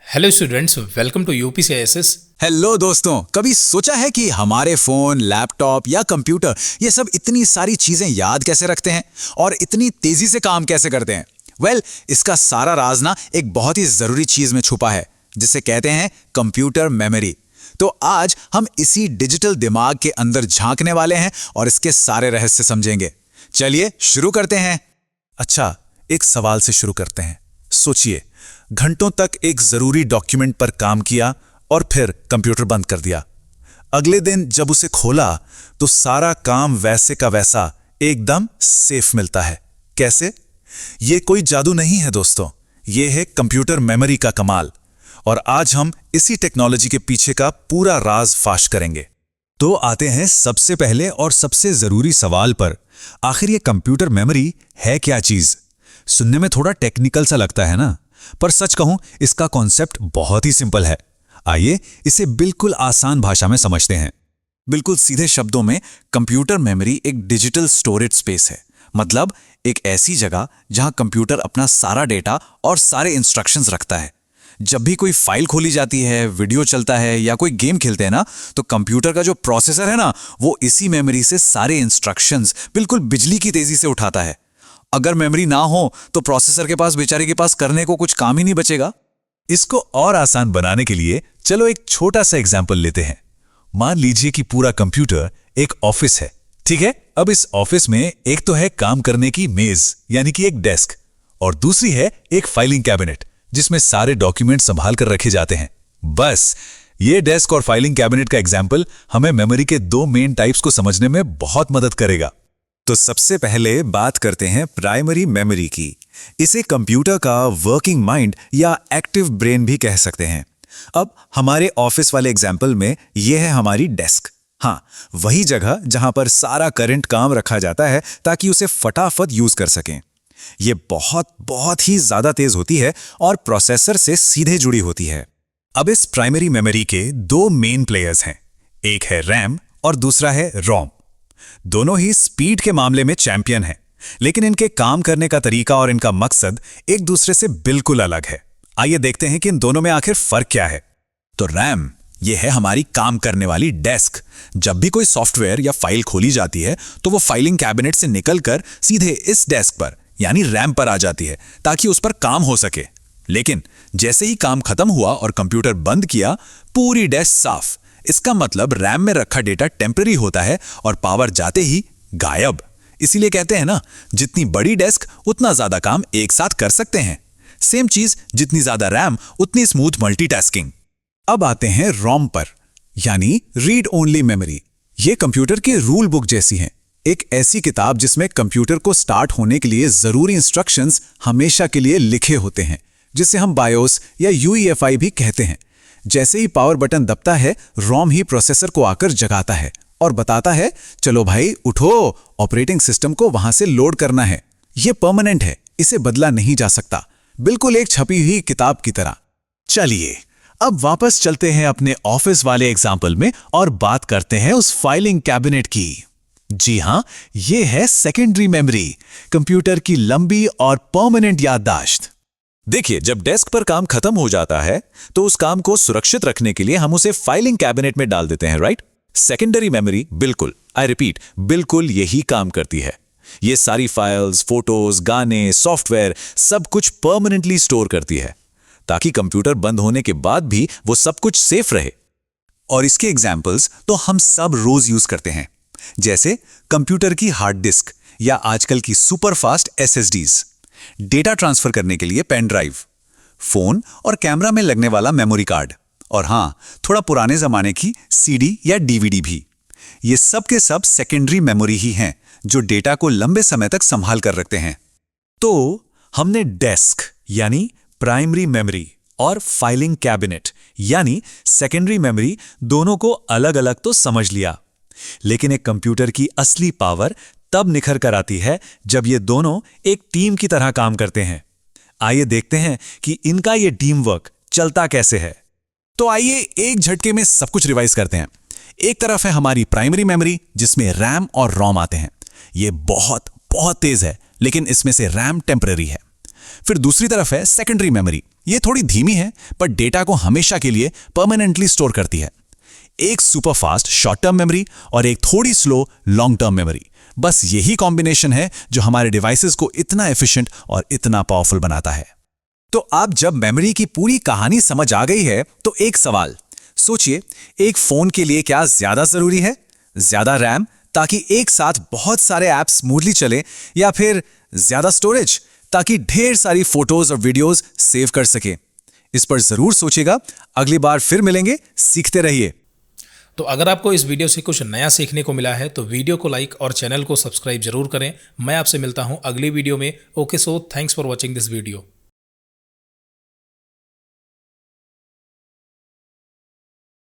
Hello students, welcome to UPCISS. Hello दोस्तों, कभी सोचा है कि हमारे फोन, लैपटॉप या कंप्यूटर ये सब इतनी सारी चीजें याद कैसे रखते हैं और इतनी तेजी से काम कैसे करते हैं? इसका सारा राज ना एक बहुत ही जरूरी चीज में छुपा है जिसे कहते हैं कंप्यूटर मेमोरी। तो आज हम इसी डिजिटल दिमाग के अंदर झांकने वाले हैं और इसके सारे रहस्य समझेंगे। चलिए शुरू करते हैं। अच्छा, एक सवाल से शुरू करते हैं। सोचिए, घंटों तक एक जरूरी डॉक्यूमेंट पर काम किया और फिर कंप्यूटर बंद कर दिया। अगले दिन जब उसे खोला तो सारा काम वैसे का वैसा एकदम सेफ मिलता है। कैसे? ये कोई जादू नहीं है दोस्तों, ये है कंप्यूटर मेमोरी का कमाल। और आज हम इसी टेक्नोलॉजी के पीछे का पूरा राज फाश करेंगे। तो आते हैं सबसे पहले और सबसे जरूरी सवाल पर। आखिर ये कंप्यूटर मेमोरी है क्या चीज? सुनने में थोड़ा टेक्निकल सा लगता है ना, पर सच कहूं इसका कॉन्सेप्ट बहुत ही सिंपल है। आइए इसे बिल्कुल आसान भाषा में समझते हैं। बिल्कुल सीधे शब्दों में कंप्यूटर मेमोरी एक डिजिटल स्टोरेज स्पेस है। मतलब एक ऐसी जगह जहां कंप्यूटर अपना सारा डेटा और सारे इंस्ट्रक्शंस रखता है। जब भी कोई फाइल खोली जाती है, वीडियो चलता है या कोई गेम खेलते हैं ना, तो कंप्यूटर का जो प्रोसेसर है ना, वो इसी मेमोरी से सारे इंस्ट्रक्शंस बिल्कुल बिजली की तेजी से उठाता है। अगर मेमोरी ना हो तो प्रोसेसर के पास, बेचारे के पास करने को कुछ काम ही नहीं बचेगा। इसको और आसान बनाने के लिए चलो एक छोटा सा एग्जाम्पल लेते हैं। मान लीजिए कि पूरा कंप्यूटर एक ऑफिस है, ठीक है? अब इस ऑफिस में एक तो है काम करने की मेज यानी कि एक डेस्क, और दूसरी है एक फाइलिंग कैबिनेट जिसमें सारे डॉक्यूमेंट संभाल कर रखे जाते हैं। बस ये डेस्क और फाइलिंग कैबिनेट का एग्जाम्पल हमें मेमोरी के दो मेन टाइप्स को समझने में बहुत मदद करेगा। तो सबसे पहले बात करते हैं प्राइमरी मेमोरी की। इसे कंप्यूटर का वर्किंग माइंड या एक्टिव ब्रेन भी कह सकते हैं। अब हमारे ऑफिस वाले एग्जाम्पल में यह है हमारी डेस्क। हाँ, वही जगह जहां पर सारा करंट काम रखा जाता है ताकि उसे फटाफट यूज कर सकें। ये बहुत ही ज्यादा तेज होती है और प्रोसेसर से सीधे जुड़ी होती है। अब इस प्राइमरी मेमोरी के दो मेन प्लेयर्स हैं, एक है रैम और दूसरा है रोम। दोनों ही स्पीड के मामले में चैंपियन हैं, लेकिन इनके काम करने का तरीका और इनका मकसद एक दूसरे से बिल्कुल अलग है। आइए देखते हैं कि इन दोनों में आखिर फर्क क्या है। तो रैम ये है हमारी काम करने वाली डेस्क। जब भी कोई सॉफ्टवेयर या फाइल खोली जाती है तो वो फाइलिंग कैबिनेट से निकलकर सीधे इस डेस्क पर यानी रैम पर आ जाती है ताकि उस पर काम हो सके। लेकिन जैसे ही काम खत्म हुआ और कंप्यूटर बंद किया, पूरी डेस्क साफ। इसका मतलब रैम में रखा डेटा टेम्पररी होता है और पावर जाते ही गायब। इसीलिए कहते हैं ना, जितनी बड़ी डेस्क उतना ज्यादा काम एक साथ कर सकते हैं। सेम चीज, जितनी ज्यादा रैम उतनी स्मूथ मल्टीटास्किंग। अब आते हैं रोम पर, यानी रीड ओनली मेमोरी। ये कंप्यूटर की रूल बुक जैसी है, एक ऐसी किताब जिसमें कंप्यूटर को स्टार्ट होने के लिए जरूरी इंस्ट्रक्शंस हमेशा के लिए लिखे होते हैं, जिसे हम बायोस या यूईएफआई भी कहते हैं। जैसे ही पावर बटन दबता है, रोम ही प्रोसेसर को आकर जगाता है और बताता है, चलो भाई उठो, ऑपरेटिंग सिस्टम को वहां से लोड करना है। यह परमानेंट है, इसे बदला नहीं जा सकता, बिल्कुल एक छपी हुई किताब की तरह। चलिए अब वापस चलते हैं अपने ऑफिस वाले एग्जाम्पल में और बात करते हैं उस फाइलिंग कैबिनेट की। जी हां, यह है सेकेंडरी मेमोरी, कंप्यूटर की लंबी और परमानेंट याददाश्त। देखिए, जब डेस्क पर काम खत्म हो जाता है तो उस काम को सुरक्षित रखने के लिए हम उसे फाइलिंग कैबिनेट में डाल देते हैं, राइट? सेकेंडरी मेमोरी बिल्कुल, आई रिपीट, बिल्कुल यही काम करती है। ये सारी फाइल्स, फोटोज, गाने, सॉफ्टवेयर सब कुछ परमानेंटली स्टोर करती है ताकि कंप्यूटर बंद होने के बाद भी वो सब कुछ सेफ रहे। और इसके एग्जाम्पल्स तो हम सब रोज यूज करते हैं, जैसे कंप्यूटर की हार्ड डिस्क या आजकल की super fast SSDs, data transfer करने के लिए पेन ड्राइव, फोन और कैमरा में लगने वाला मेमोरी कार्ड, और हां, थोड़ा पुराने जमाने की सीडी या डीवीडी भी। ये सब के सब सेकेंडरी मेमोरी ही हैं जो डेटा को लंबे समय तक संभाल कर रखते हैं। तो हमने डेस्क यानी प्राइमरी मेमोरी और फाइलिंग कैबिनेट यानी सेकेंडरी मेमोरी दोनों को अलग अलग तो समझ लिया, लेकिन एक कंप्यूटर की असली पावर तब निखर कर आती है जब ये दोनों एक टीम की तरह काम करते हैं। आइए देखते हैं कि इनका ये टीम वर्क चलता कैसे है। तो आइए एक झटके में सब कुछ रिवाइज करते हैं। एक तरफ है हमारी प्राइमरी मेमोरी जिसमें रैम और रोम आते हैं। ये बहुत तेज है, लेकिन इसमें से रैम टेम्पररी है। फिर दूसरी तरफ है सेकेंडरी मेमोरी ये थोड़ी धीमी है पर डेटा को हमेशा के लिए परमानेंटली स्टोर करती है। एक super fast short term memory और एक थोड़ी स्लो लॉन्ग टर्म मेमोरी, बस यही कॉम्बिनेशन है जो हमारे डिवाइसेस को इतना एफिशिएंट और इतना पावरफुल बनाता है। तो अब जब मेमोरी की पूरी कहानी समझ आ गई है तो एक सवाल सोचिए, एक फोन के लिए क्या ज्यादा जरूरी है? ज्यादा रैम ताकि एक साथ बहुत सारे ऐप्स स्मूथली चले, या फिर ज्यादा स्टोरेज ताकि ढेर सारी फोटोज और वीडियोस सेव कर सके? इस पर जरूर सोचिएगा। अगली बार फिर मिलेंगे, सीखते रहिए। तो अगर आपको इस वीडियो से कुछ नया सीखने को मिला है तो वीडियो को लाइक और चैनल को सब्सक्राइब जरूर करें। मैं आपसे मिलता हूं अगली वीडियो में। Okay, so thanks for watching this video.